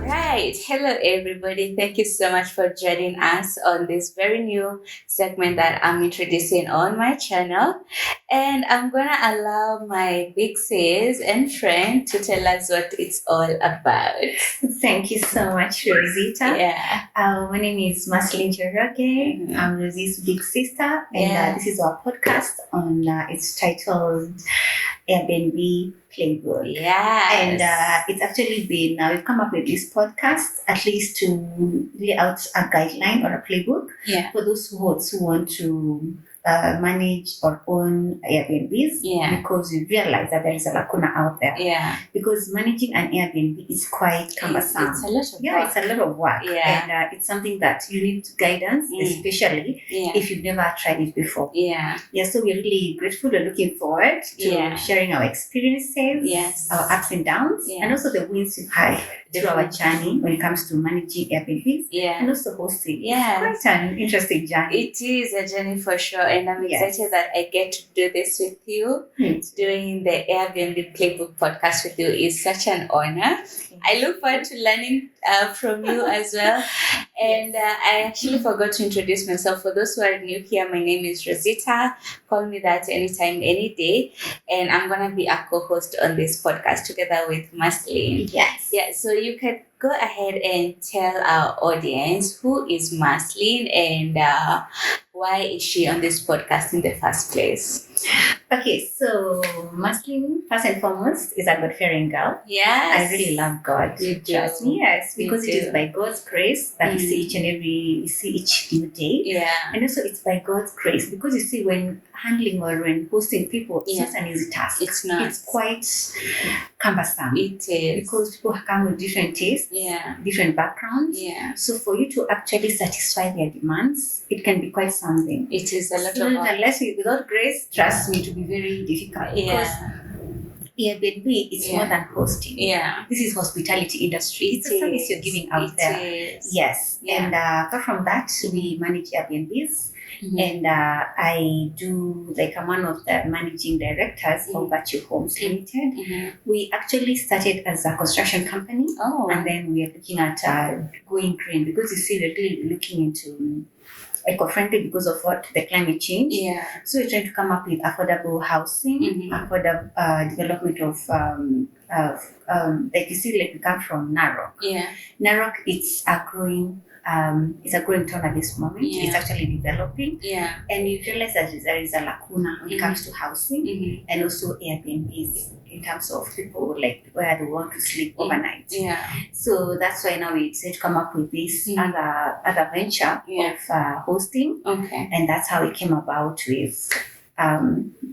right. Hello, everybody. Thank you so much for joining us on this very new segment that I'm introducing on my channel. And I'm going to allow my big sis and friend to tell us what it's all about. Thank you so much, Rozitta. Yeah. My name is Maslin Jeroge. Mhm. I'm Rosie's big sister, and Yeah. this is our podcast on it's titled AirBnB Playbook. Yes. And it's actually been, we've come up with this podcast at least to lay out a guideline or a playbook Yeah. for those who want to manage or own Airbnbs, Yeah. because we realize that there is a lacuna out there. Yeah. Because managing an Airbnb is quite cumbersome. It's a lot of Yeah, work. it's a lot of work. Yeah. And it's something that you need guidance, especially Yeah. if you've never tried it before. Yeah. Yeah, so we're really grateful. We're looking forward to Yeah. sharing our experiences, Yes. our ups and downs, Yeah. and also the wins we've had through our journey when it comes to managing Airbnbs Yeah. and also hosting. Yes. It's quite an interesting journey. It is a journey for sure, and I'm Yes. excited that I get to do this with you. Doing the Airbnb Playbook podcast with you is such an honor. I look forward to learning from you as well. And I actually forgot to introduce myself. For those who are new here, my name is Rozitta. Call me that anytime, any day. And I'm going to be a co-host on this podcast together with Maslin. Yes. Yeah, so you can go ahead and tell our audience who is Maslin and why is she on this podcast in the first place? Okay, so Maslin, first and foremost, is a God-fearing girl. Yes. I really love God. You do. Trust me, yes, You because it do. is by God's grace that we see each new day. Yeah. And also it's by God's grace, because you see, when handling or when hosting people, it's Yeah. not an easy task. It's not. It's quite cumbersome. It is. Because people come with different tastes, Yeah. different backgrounds. Yeah. So for you to actually satisfy their demands, it can be quite something. It is a lot So of work. unless without grace, trust me, to be very difficult. Because Yeah. Airbnb is more than hosting. Yeah. This is hospitality industry. It's a service you're giving out It there. is. Yes. Yeah. And apart from that, we manage Airbnbs. Mhm. And I do, like, I'm one of the managing directors of Virtue Homes Limited. Mhm. We actually started as a construction company, Oh. and then we are looking at going green, because you see, we're really looking into eco-friendly because of what the climate change. Yeah. So we're trying to come up with affordable housing, Mhm. affordable development of like, you see, like, we come from Narok. Yeah. Narok, it's a growing town at this moment. Yeah. It's actually developing, Yeah. and you realize that there is a lacuna when it comes to housing Mhm. and also Airbnbs in terms of people, like, where they want to sleep overnight. Yeah. So that's why now we decided to come up with this other venture Yeah. of hosting, Okay. and that's how it came about with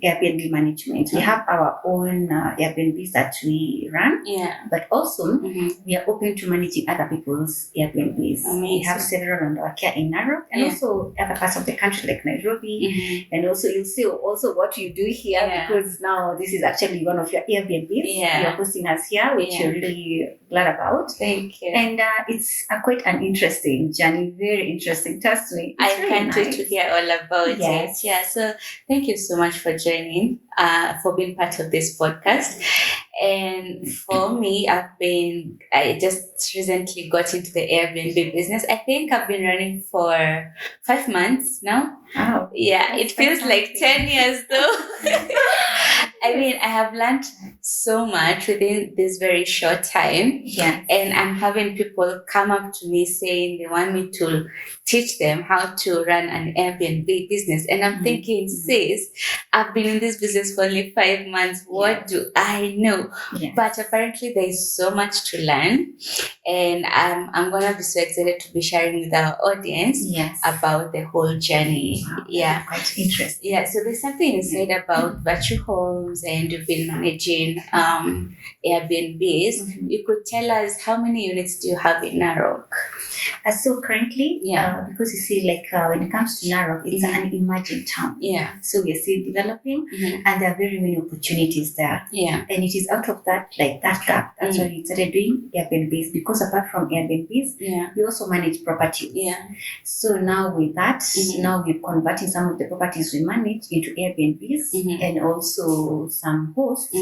Airbnb management. We have our own Airbnbs that we run, Yeah. but also Mhm. we are open to managing other people's Airbnbs. Amazing. We have several on our care in Narok, and Yeah. also other parts of the country like Nairobi. Mhm. And also you'll see also what you do here, Yeah. because now this is actually one of your Airbnbs. Yeah. You're hosting us here, which Yeah. you're really glad about. Thank you. And it's quite an interesting journey, very interesting. Trust me. I It's really can't wait nice. to hear all about Yes. it. Yeah, so thank you so much for joining, for being part of this podcast. And for me, I just recently got into the Airbnb business. I think I've been running for 5 months now. Oh, Yeah, that's it feels like fantastic. 10 years though. I mean, I have learned so much within this very short time. Yeah. And I'm having people come up to me saying they want me to teach them how to run an Airbnb business. And I'm thinking, sis, I've been in this business for only 5 months. What do I know? Yeah. But apparently there's so much to learn. And I'm going to be so excited to be sharing with our audience Yes. about the whole journey. Wow, Yeah. Quite interesting. Yeah, so there's something you said about Virtue Homes and you've been managing Airbnbs. Mhm. You could tell us how many units do you have in Narok? So currently, Yeah. because you see, like when it comes to Narok, it's an emerging town. Yeah. So we're still developing, and there are very many opportunities there. Yeah. And it is out of that, like that gap. That's why we started doing Airbnbs, because apart from Airbnbs, we also manage properties. Yeah. So now with that, now we're converting some of the properties we manage into Airbnbs, and also some hosts.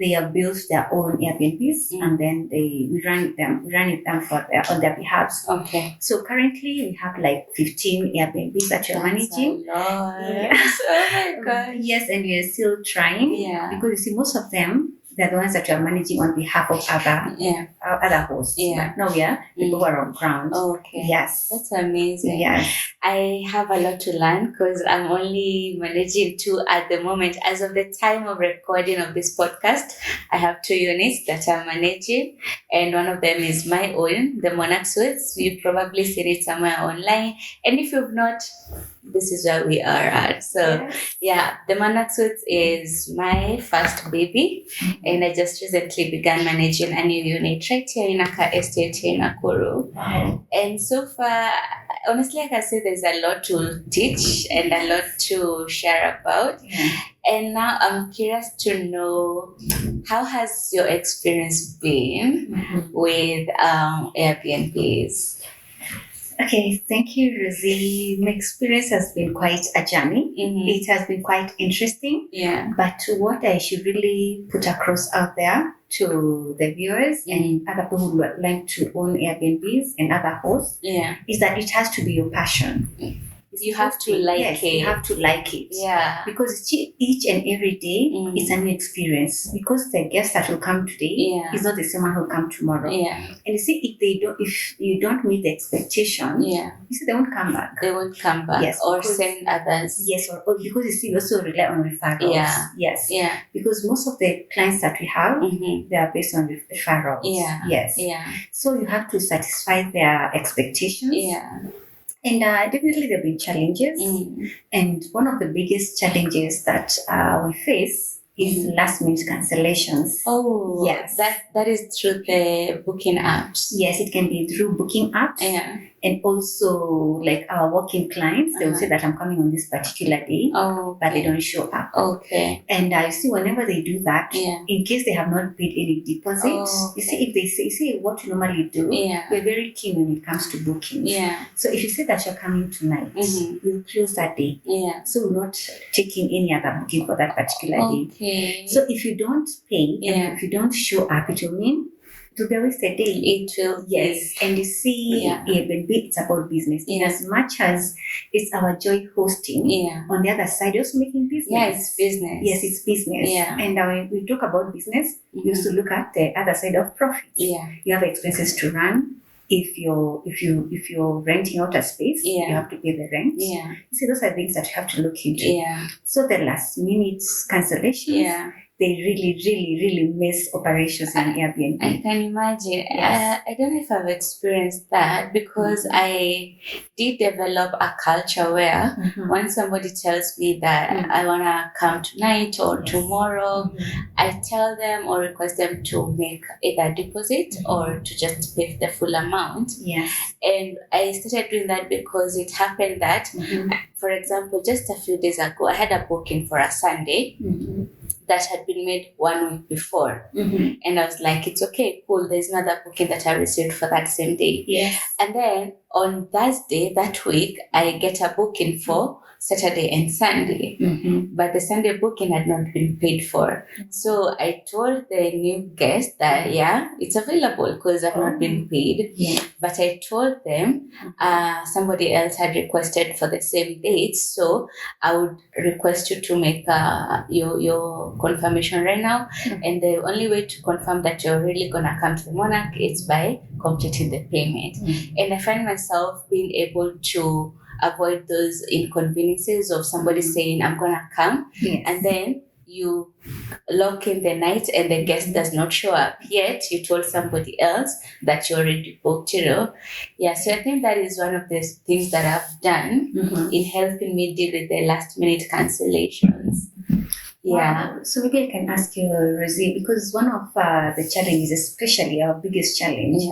They have built their own Airbnbs, and then we run it them on their behalf. Okay. So currently we have like 15 Airbnbs that we're managing. A lot. Yes. Oh my gosh. Yes, and we are still trying. Yeah. Because you see, most of them, they're the ones that we are managing on behalf of other hosts. Yeah. But now we are people who are on ground. Okay. Yes. That's amazing. Yes. I have a lot to learn because I'm only managing 2 at the moment. As of the time of recording of this podcast, I have 2 units that I'm managing, and one of them is my own, the Monarch Suites. You've probably seen it somewhere online, and if you've not, this is where we are at. So the Monarch Suites is my first baby, and I just recently began managing a new unit right here in Aka Estate here in Nakuru. And so far, honestly, I can say there's a lot to teach and a lot to share about. And now I'm curious to know, how has your experience been with Airbnbs? Okay, thank you, Rosie. My experience has been quite a journey. It has been quite interesting. Yeah. But what I should really put across out there to the viewers and other people who would like to own Airbnbs and other hosts is that it has to be your passion. You have to like it. You have to like it. Yeah. Because each and every day is a new experience. Because the guest that will come today is not the same one who will come tomorrow. Yeah. And you see, if you don't meet the expectation, you see, they won't come back. They won't come back. Yes. Or send others. Yes, or because you see, we also rely on referrals. Yeah. Yes. Yeah. Because most of the clients that we have, they are based on referrals. Yeah. Yes. Yeah. So you have to satisfy their expectations. Yeah. And definitely there have been challenges. And one of the biggest challenges that we face is last minute cancellations. Oh, yes. That is through the booking apps. Yes, it can be through booking apps. Yeah. And also, like our walk-in clients, they will say that I'm coming on this particular day, but they don't show up. Okay. And you see, whenever they do that, in case they have not paid any deposit, you see, if they say, you see what you normally do, we're very keen when it comes to bookings. Yeah. So if you say that you're coming tonight, we'll close that day. Yeah. So we're not taking any other booking for that particular day. Okay. So if you don't pay, and if you don't show up, it will mean to be always a day. It will. Yes. And you see, Airbnb, it's about business. In as much as it's our joy hosting, on the other side, you're also making business. Yeah, it's business. Yes, it's business. Yeah. And when we talk about business, we used to look at the other side of profit. Yeah. You have expenses to run. If you're renting out a space, you have to pay the rent. Yeah. You see, those are things that you have to look into. Yeah. So the last minute cancellations, they really mess operations in Airbnb. I can imagine. Yes. I don't know if I've experienced that because I did develop a culture where when somebody tells me that I want to come tonight or tomorrow, I tell them or request them to make either deposit or to just pay the full amount. Yes. And I started doing that because it happened that, for example, just a few days ago, I had a booking for a Sunday. That had been made 1 week before. And I was like, it's okay, cool. There's another booking that I received for that same day. Yes. And then on Thursday, that week, I get a booking for Saturday and Sunday. But the Sunday booking had not been paid for. So I told the new guest that, it's available because I've not been paid. But I told them somebody else had requested for the same date. So I would request you to make your confirmation right now. And the only way to confirm that you're really going to come to the Monarch is by completing the payment. And I find myself being able to avoid those inconveniences of somebody saying, I'm going to come. And then you lock in the night and the guest does not show up. Yet you told somebody else that you already booked, So I think that is one of the things that I've done in helping me deal with the last minute cancellations. Yeah. Wow. So maybe I can ask you, Rosie, because one of the challenges, especially our biggest challenge,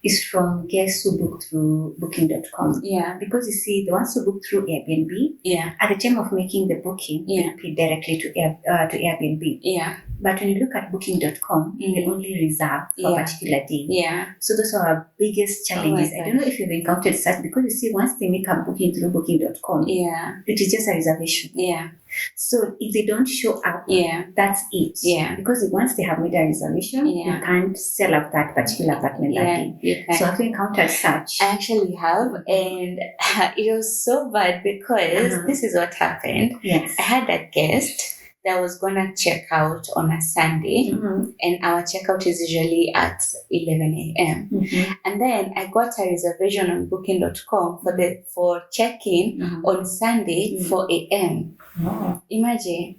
is from guests who book through booking.com. Yeah. Because you see, the ones who book through Airbnb, at the time of making the booking, they pay directly to Airbnb. Yeah. But when you look at booking.com, they only reserve for a particular day. Yeah. So those are our biggest challenges. I don't know if you've encountered such, because you see, once they make a booking through booking.com, it is just a reservation. Yeah. So if they don't show up, that's it. Yeah. Because once they have made a reservation, you can't sell out that particular apartment that day. So have you encountered such? I actually have, and it was so bad because this is what happened. Yes. I had a guest that was gonna check out on a Sunday, and our checkout is usually at 11 a.m. And then I got a reservation on booking.com for check-in on Sunday 4 a.m. Oh. Imagine.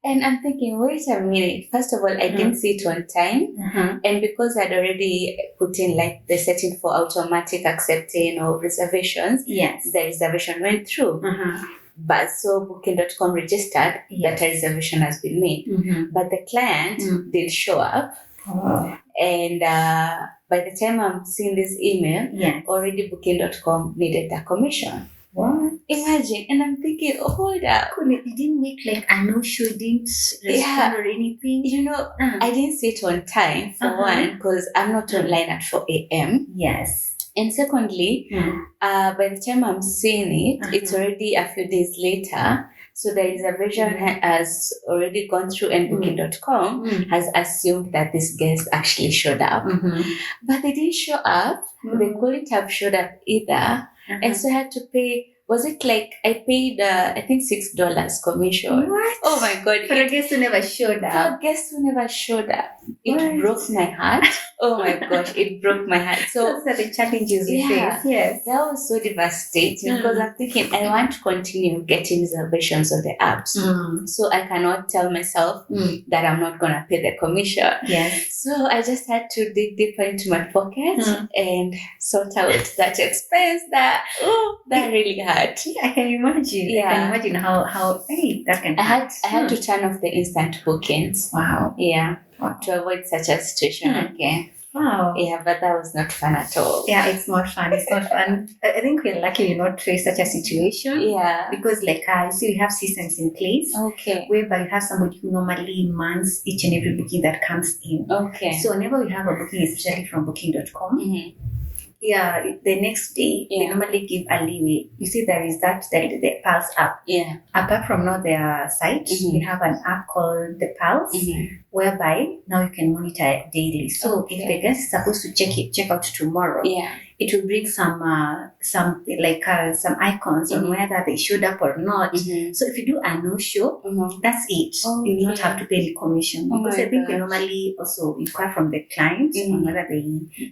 And I'm thinking, wait a minute. First of all, I didn't see it on time. And because I'd already put in like the setting for automatic accepting of reservations, the reservation went through. But so booking.com registered that a reservation has been made. But the client did show up. And by the time I'm seeing this email, already booking.com needed the commission. What? Imagine. And I'm thinking, hold up. You didn't make like a no-show, didn't respond or anything? You know, I didn't see it on time, for one, because I'm not online at 4 a.m. Yes. And secondly, by the time I'm seeing it, it's already a few days later. So the reservation has already gone through, and booking.com has assumed that this guest actually showed up. But they didn't show up. They couldn't have showed up either. And so I had to pay, was it like, I paid, I think $6 commission. What? Oh my God. For a guest who never showed up. For a guest who never showed up. It broke my heart. Oh my gosh, it broke my heart. So those are the challenges we face. Yes. That was so devastating because I'm thinking I want to continue getting reservations on the apps. So I cannot tell myself that I'm not gonna pay the commission. Yes. So I just had to dig deeper into my pocket and sort out that expense that really hurt. Yeah, I can imagine. Yeah. I can imagine how that can hurt. I had to turn off the instant bookings. Wow. Yeah. To avoid such a situation again. Wow. Yeah, but that was not fun at all. Yeah, it's not fun. It's not fun. I think we're lucky we not face such a situation. Yeah. Because like you see, we have systems in place. Okay. Whereby you have somebody who normally mans each and every booking that comes in. Okay. So whenever we have a booking, especially from booking.com, the next day they normally give a leeway. You see, there is the Pulse app. Yeah. Apart from now their site, we have an app called the Pulse, whereby now you can monitor daily. So if the guest is supposed to check out tomorrow, it will bring some icons on whether they showed up or not. So if you do a no-show, that's it. You will not have to pay the commission, because I think we normally also inquire from the client on whether they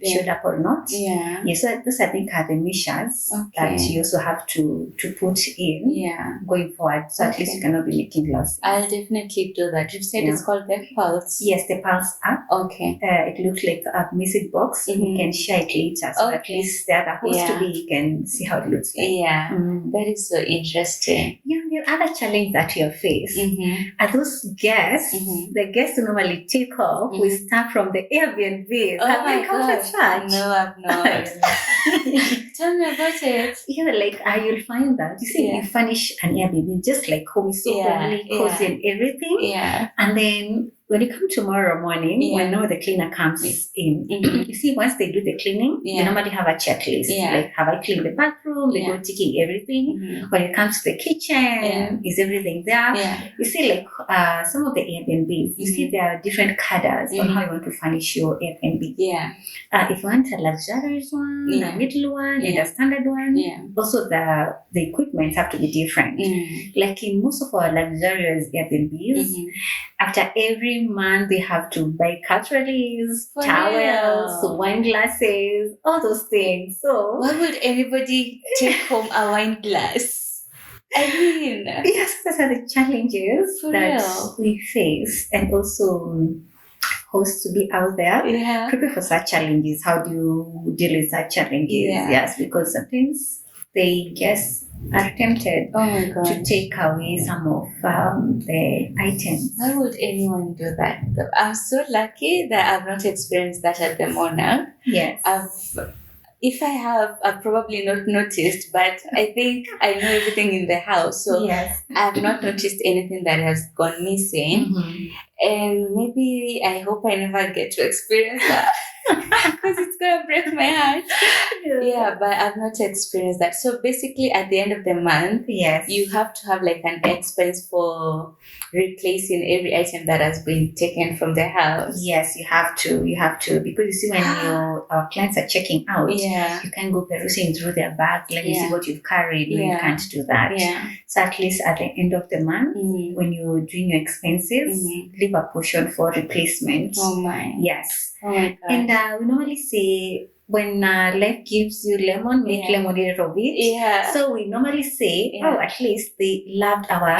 showed up or not. Yeah. So those I think are the measures that you also have to put in going forward. So at least you cannot be making losses. I'll definitely do that. You said it's called the Pulse. Yes, the Pulse app. Okay. It looks like a message box. We can share it later. So at least they're supposed to be, you can see how it looks like. Yeah. That is so interesting. Yeah, the other challenge that you face are those guests, the guests who normally take off with stuff from the Airbnb. Oh my God. No, I've not. Tell me about it. Yeah, like you'll find that. You see, you furnish an Airbnb just like home, so homely, cozy and everything. Yeah. And then when you come tomorrow morning, when now the cleaner comes in, you see, once they do the cleaning, they normally have a checklist. Like, have I cleaned the bathroom? They go ticking everything. When it comes to the kitchen, is everything there? You see, like some of the Airbnbs, you see there are different cadres on how you want to furnish your Airbnb. Yeah. If you want a luxurious one, a middle one, and a standard one, also the equipment have to be different. Like in most of our luxurious Airbnbs, after every month they have to buy cutleries, towels, wine glasses, all those things. So why would anybody take home a wine glass? I mean, yes, those are the challenges that we face, and also hosts to be out there prepare for such challenges. How do you deal with such challenges? Yes, because sometimes the guests are tempted Oh my to god. take away some of the items. Why would anyone do that? I'm so lucky that I've not experienced that at the Monarch. Yes. If I have, I've probably not noticed, but I think I know everything in the house. So yes. I've not noticed anything that has gone missing. Mm-hmm. And maybe I hope I never get to experience that because it's going to break my heart. Yeah, but I've not experienced that. So basically, at the end of the month, Yes. you have to have like an expense for replacing every item that has been taken from the house. Yes, you have to. You have to, because you see, when your clients are checking out, Yeah. you can go perusing through their bag. Let me see Yeah. what you've carried. No, you Yeah. can't do that. Yeah. So at least at the end of the month, Mhm. when you're doing your expenses, Mhm. leave a portion for replacement. Oh my. Yes. Oh my god. And we normally say, when life gives you lemon, make Yeah. lemonade of it. Yeah. So we normally say, Yeah. oh, at least they loved our.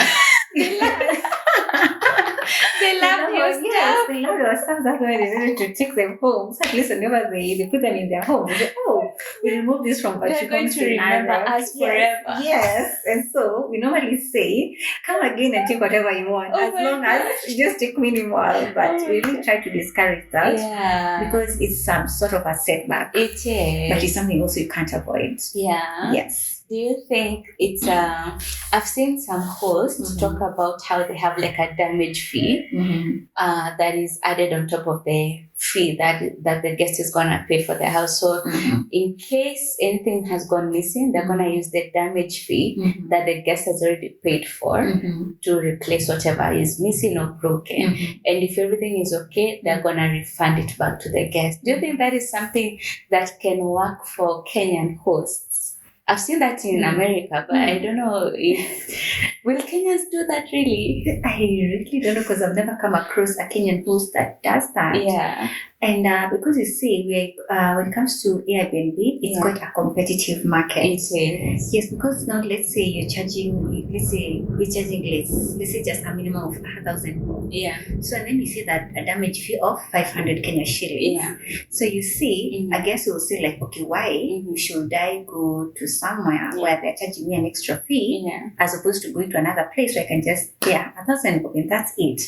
They love your stuff. Yes, they love our stuff. That's why they wanted to take them home. So at least whenever they put them in their home, they say, oh, we remove this from They're going to remember us forever. Yes. And so we normally say, come again and take whatever you want. Oh as my long as gosh. you just take minimal. But Oh we my really try to discourage that. Yeah. Because it's some sort of a setback. It is. But it's something also you can't avoid. Yeah. Yes. Do you think it's I've seen some hosts Mhm. talk about how they have like a damage fee Mm-hmm. that is added on top of the fee that the guest is gonna pay for the house. So Mm-hmm. in case anything has gone missing, they're gonna use the damage fee Mm-hmm. that the guest has already paid for Mm-hmm. to replace whatever is missing or broken. Mm-hmm. And if everything is okay, they're gonna refund it back to the guest. Do you think that is something that can work for Kenyan hosts? I've seen that in America, but I don't know if will Kenyans do that really. I really don't know, because I've never come across a Kenyan host that does that. Yeah. And because you see, when it comes to Airbnb, it's Yeah. quite a competitive market. It is. Yes, because now let's say you're charging, let's say let's say just a minimum of 1,000. Yeah. So and then you see that a damage fee of 500 Kenya shillings. Yeah. So you see, Mhm. I guess you'll say like, okay, why Mhm. should I go to somewhere Yeah. where they're charging me an extra fee, Yeah. as opposed to going to another place where I can just pay 1,000 and that's it.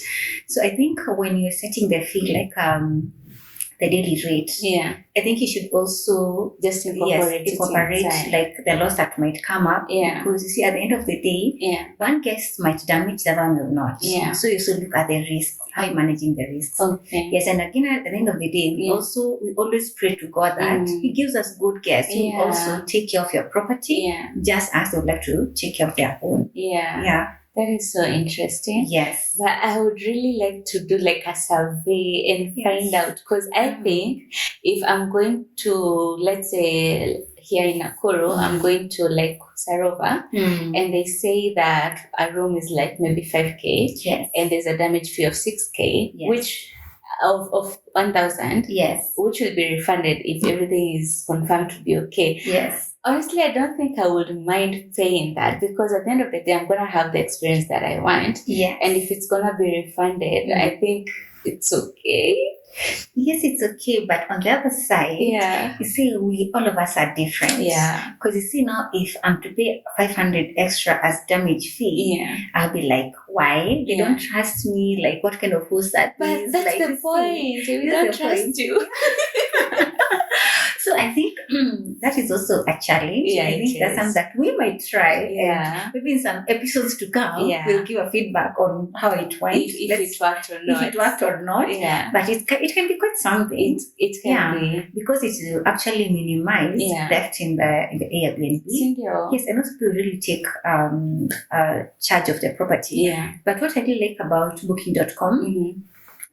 So I think when you're setting the fee, like the daily rate, Yeah. I think you should also Just incorporate incorporate it inside. like the loss that might come up. Yeah. Because you see, at the end of the day, Yeah. one guest might damage, the other one will not. Yeah. So you should look at the risk, how you're managing the risks. Okay. Yes, and again, at the end of the day, we always pray to God that He gives us good guests who Yeah. also take care of your property, Yeah. just as they would like to take care of their own. Yeah. Yeah. That is so interesting. Yes. But I would really like to do like a survey and Yes. find out, because I think if I'm going to, let's say here in Nakuru, I'm going to like Sarova, and they say that a room is like maybe 5K, Yes. and there's a damage fee of 6K, Yes. which of 1,000, Yes. which will be refunded if everything is confirmed to be okay. Yes. Honestly, I don't think I would mind paying that, because at the end of the day, I'm gonna have the experience that I want. Yes. And if it's gonna be refunded, I think it's okay. Yes, it's okay, but on the other side, Yeah. you see, all of us are different. Yeah. Because you see, now if I'm to pay 500 extra as damage fee, Yeah. I'll be like, why? They Yeah. don't trust me. Like, what kind of host that But is? that's like, the you see, point. We that's don't the trust point. you. So I think that is also a challenge. Yeah, I think it that's is. something that we might try. Yeah. And maybe in some episodes to come, Yeah. we'll give a feedback on how it went. If it worked or not. If it worked or not. Yeah. But it can be quite something. It can be. Because it will actually minimize Yeah. theft in the Airbnb. Sindio. Yes, and also people really take charge of the property. Yeah. But what I really like about Booking.com, Mm-hmm.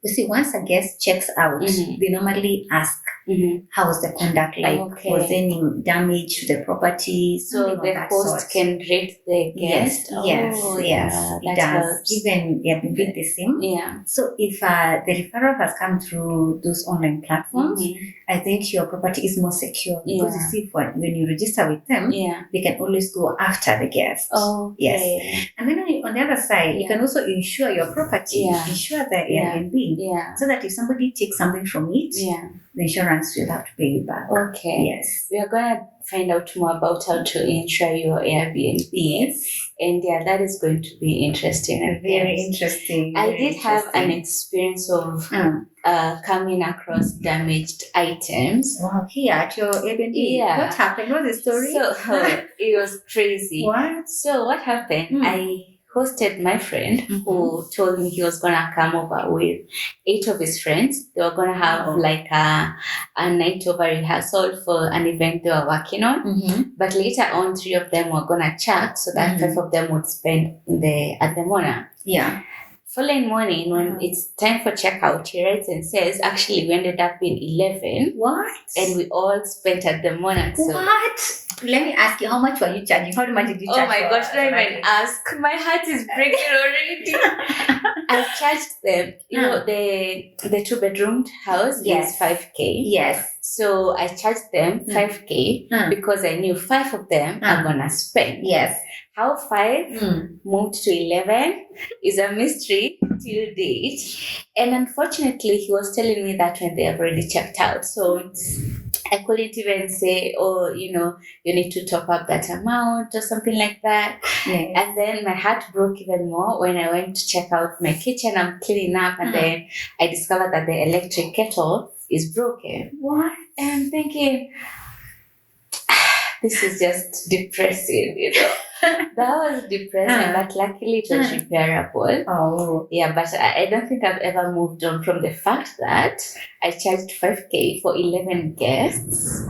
you see, once a guest checks out, Mhm. they normally ask, Mm-hmm. how's the conduct like? Okay. Was there any damage to the property? So Something of the that host sort. can rate the guest. Yes, Oh, yes, yeah, it that does. helps. Even Airbnb the same. Yeah. So if the referral has come through those online platforms, Mhm. I think your property is more secure, because you Yeah. see, when you register with them, Yeah. they can always go after the guest. Okay. Yes. And then on the other side, you Yeah. can also insure your property, Yeah. insure the Yeah. Airbnb, Yeah. so that if somebody takes something from it, Yeah. the insurance will have to pay you back. Okay. Yes. We are gonna find out more about how to insure your Airbnb. Yes. And yeah, that is going to be interesting. And Very interesting. I very did have an interesting. experience of Mm. coming across damaged items. Wow, here at your Airbnb. Yeah. What happened? What's the story? So it was crazy. What? So what happened? Mm. I hosted my friend who told me he was gonna come over with 8 of his friends. They were gonna have like a night over rehearsal for an event they were working on. But later on, 3 of them were gonna chat so that 5 of them would spend at the Monarch. Yeah. Following morning, when it's time for checkout, he writes and says, actually, we ended up being 11. What? And we all spent at the Monarch. So. What? Let me ask you, how much were you charging? How much did you charge? Oh my gosh, don't even ask. My heart is breaking already. I charged them. You know, the 2-bedroom house is 5K. Yes. So I charged them 5K because I knew 5 of them are going to spend. Yes. How 5 moved to 11 is a mystery till date. And unfortunately, he was telling me that when they have already checked out. So I couldn't even say, oh, you know, you need to top up that amount or something like that. Yes. And then my heart broke even more when I went to check out my kitchen. I'm cleaning up and then I discovered that the electric kettle is broken. What? And I'm thinking, this is just depressing, you know. That was depressing, but luckily it was repairable. Oh. Yeah, but I don't think I've ever moved on from the fact that I charged 5K for 11 guests.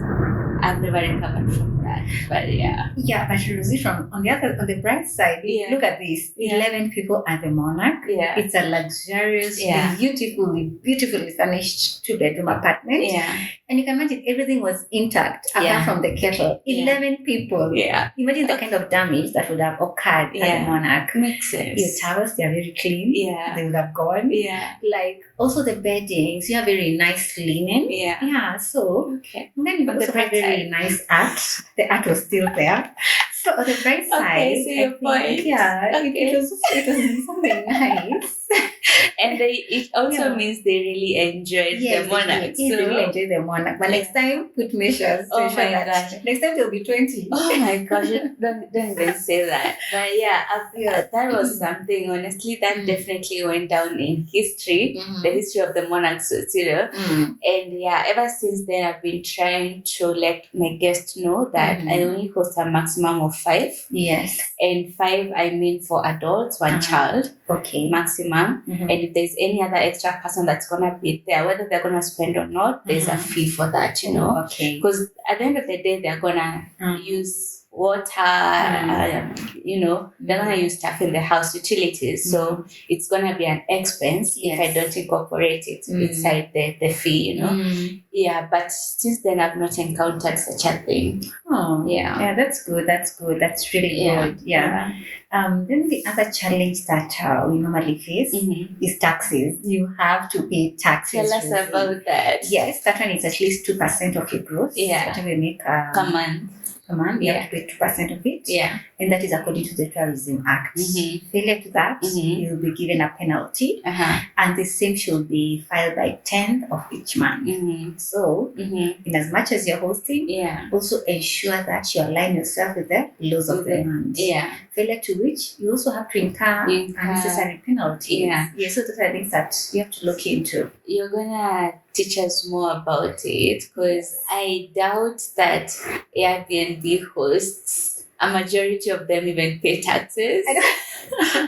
I've never recovered from that, but yeah. Yeah, but Rozitta, on the bright side, look at this. 11 people at the Monarch. Yeah. It's a luxurious, beautifully furnished 2-bedroom apartment. Yeah. And you can imagine everything was intact apart from the kettle. 11 people. Yeah. Imagine the kind of damage that would have occurred at the Monarch. Makes sense. Your towels, they are very clean. Yeah. They would have gone. Yeah. Like also the beddings, you have very nice linen. Yeah. Yeah. So and then you also have very nice art. The art was still there. So on the bright side, okay, so your point. Yeah, it was something nice. And it also means they really enjoyed the Monarch. They really enjoyed the Monarch. But next time, put measures to ensure that next time there'll be 20. Oh my gosh, don't even say that. But that was something, honestly, that definitely went down in history, the history of the Monarch Suites, you know. And yeah, ever since then, I've been trying to let my guests know that I only host a maximum of 5. Yes. And 5, I mean for adults, 1 child. Okay. Maximum. And if there's any other extra person that's gonna be there, whether they're gonna spend or not, there's a fee for that, you know. Okay. Because at the end of the day, they're gonna use water, you know, they're gonna use stuff in the house, utilities. So it's gonna be an expense if I don't incorporate it inside the fee, you know. Yeah, but since then I've not encountered such a thing. Oh, yeah, that's good. That's really good. Yeah. Then the other challenge that we normally face is taxes. You have to pay taxes. Tell us about that. Yes, that one is at least 2% of your gross. Yeah. Whatever you make per month. You have to pay 2% of it. Yeah. And that is according to the Tourism Act. Failure to that, you'll be given a penalty. And the same should be filed by 10th of each month. So, in as much as you're hosting, also ensure that you align yourself with the laws of the land. Failure to which, you also have to incur unnecessary penalties. So those are things that you have to look into. You're gonna teach us more about it, because I doubt that Airbnb hosts, a majority of them even pay taxes.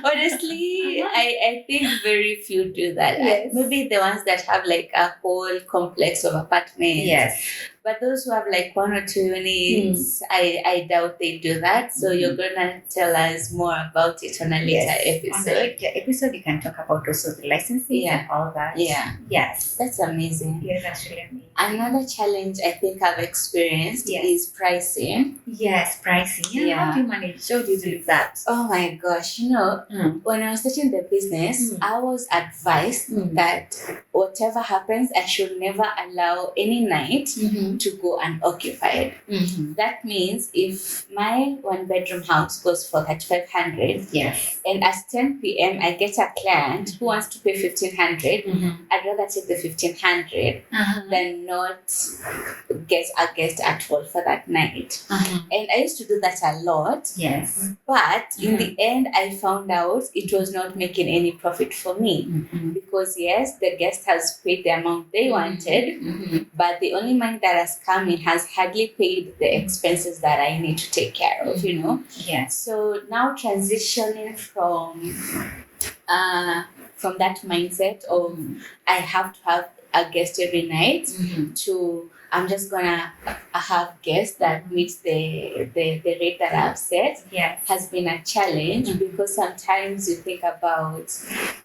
Honestly, I think very few do that. Yes. Maybe the ones that have like a whole complex of apartments. Yes. But those who have like 1 or 2 units, I doubt they do that. So you're gonna tell us more about it on a later episode. On a later episode, you can talk about also the licensing and all that. Yes. That's amazing. Yes, that's really amazing. Another challenge I think I've experienced is pricing. Yes, pricing. How do you manage? How do you do that? Oh my gosh, you know, when I was starting the business, I was advised that whatever happens, I should never allow any night to go unoccupied. That means if my one bedroom house goes for 3,500, Yes. and at 10 p.m. I get a client who wants to pay 1,500, I'd rather take the 1,500 than not get a guest at all for that night. And I used to do that a lot. Yes. But in the end, I found out it was not making any profit for me. Because yes, the guest has paid the amount they wanted, but the only money that has come in has hardly paid the expenses that I need to take care of, you know. Yes. So now transitioning from that mindset of I have to have a guest every night to I'm just gonna have guests that meets the rate that I've set has been a challenge because sometimes you think about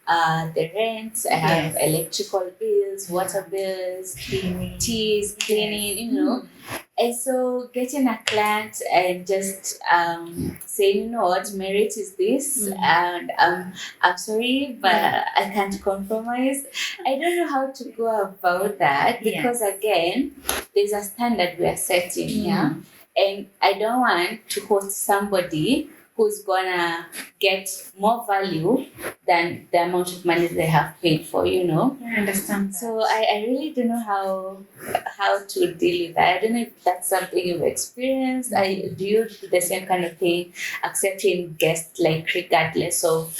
the rent, I have electrical bills, water bills, teas, cleaning, you know. And so getting a client and just saying, you know what, my rate is this and I'm sorry, but I can't compromise. I don't know how to go about that because again, there's a standard we are setting here. And I don't want to host somebody who's gonna get more value than the amount of money they have paid for, you know. I understand. So I really don't know how to deal with that. I don't know if that's something you've experienced. Do you do the same kind of thing, accepting guests like regardless of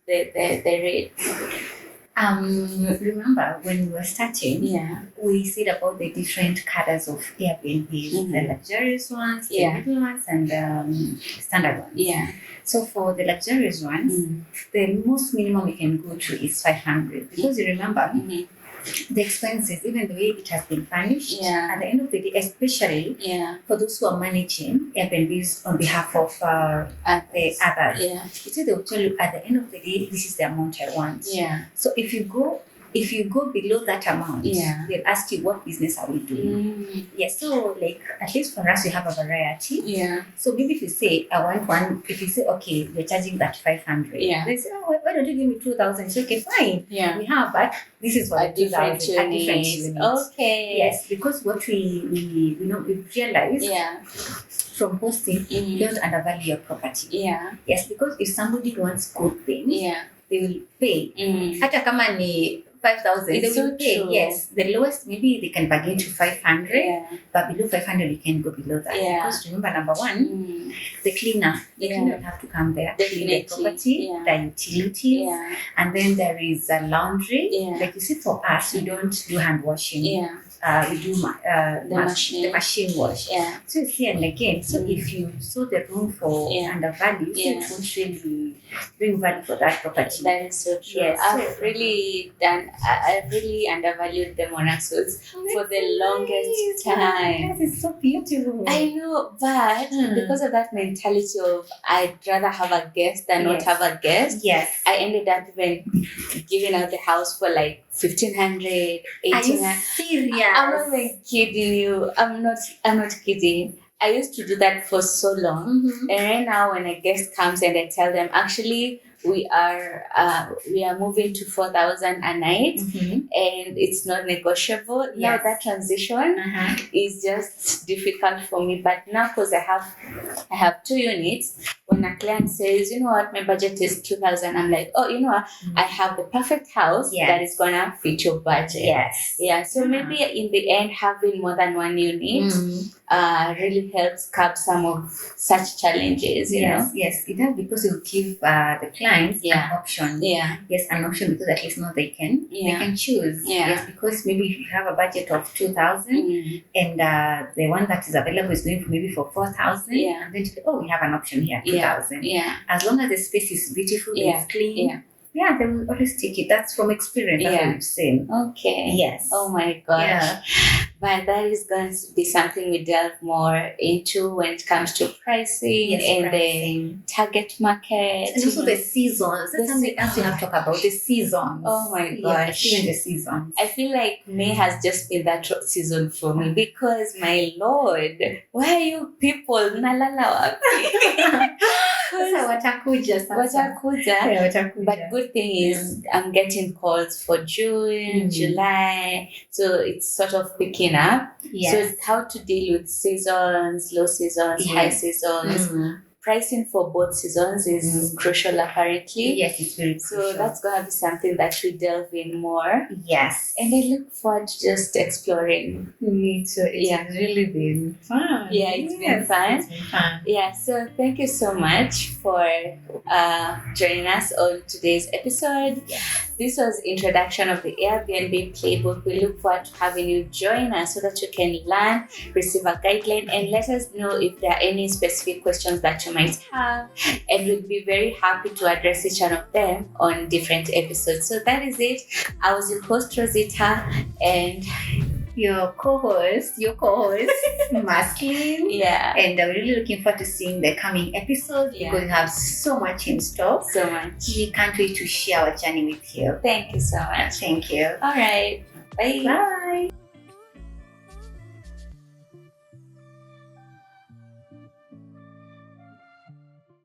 the rate? Remember when we were starting, we said about the different cadres of Airbnbs, the luxurious ones, the middle ones, and the standard ones. So for the luxurious ones, the most minimum we can go to is 500 because you remember the expenses, even the way it has been furnished, at the end of the day, especially for those who are managing Airbnbs on behalf of the others, you see, they will tell you at the end of the day, this is the amount I want. So if you go below that amount, they'll ask you what business are we doing. So like at least for us we have a variety. So maybe if you say I want one, if you say okay, we're charging that 500, they say, oh, why don't you give me 2,000? It's okay, fine. We have, but this is for a different 2,000, a different unit. Okay. Yes, because what we realize from hosting, you don't undervalue your property. Yes, because if somebody wants good things, they will pay. Hata kama ni 5,000, they will pay. True. Yes, the lowest maybe they can bargain to 500, but below 500 you can go below that. Because remember, number one, the cleaner will have to come there, clean the property, the utilities, and then there is a laundry. Like you see, for us, we don't do hand washing. We do the machine wash. So you see, and again, so if you saw the room for undervalue, so it won't really bring value for that property. That is so true. I've really undervalued the Monarch Suites for the longest time. That is so beautiful. I know, but because of that mentality of I'd rather have a guest than not have a guest, I ended up even giving out the house for like 1,500, 1,800. Are you serious? I'm not even kidding you. I'm not kidding. I used to do that for so long, and right now when a guest comes and I tell them, actually, we are moving to 4,000 a night, and it's not negotiable. Now that transition is just difficult for me. But now because I have 2 units, when a client says, you know what, my budget is 2,000, I'm like, oh, you know what, I have the perfect house that is gonna fit your budget. So maybe in the end, having more than 1 unit really helps curb some of such challenges. You know? Yes, it does, because it will give the clients an option. Yes, an option, because at least now they can choose. Yes, because maybe if you have a budget of 2,000 and the one that is available is going for maybe for 4,000, and then you say, oh, we have an option here, 2,000. As long as the space is beautiful, it's clean. They will always take it. That's from experience. That's what I'm saying. Okay. Yes. Oh my gosh. But that is going to be something we delve more into when it comes to pricing and the target market. And also the seasons. That's something else we have to talk about. The seasons. Oh my gosh. Even the seasons. I feel like May has just been that season for me because, my Lord, why are you people? Nalala wapi? watakuja sasa. Watakuja. Watakuja. But good thing is I'm getting calls for June, July. So it's sort of picking up. Yes. So how to deal with seasons, low seasons, high seasons. Pricing for both seasons is crucial apparently. Yes, it's very crucial. So that's going to be something that we delve in more. Yes. And I look forward to just exploring. Me too. It's really been fun. Yeah, it's been fun. It's been fun. Yeah, so thank you so much for joining us on today's episode. Yes. This was introduction of the Airbnb Playbook. We look forward to having you join us so that you can learn, receive a guideline, and let us know if there are any specific questions that you might have. And we'll be very happy to address each one of them on different episodes. So that is it. I was your host, Rozitta, and your co-host, Maslin. Yeah. And I'm really looking forward to seeing the coming episodes because we have so much in store. So much. We can't wait to share our journey with you. Thank you so much. Thank you. All right. Bye. Bye.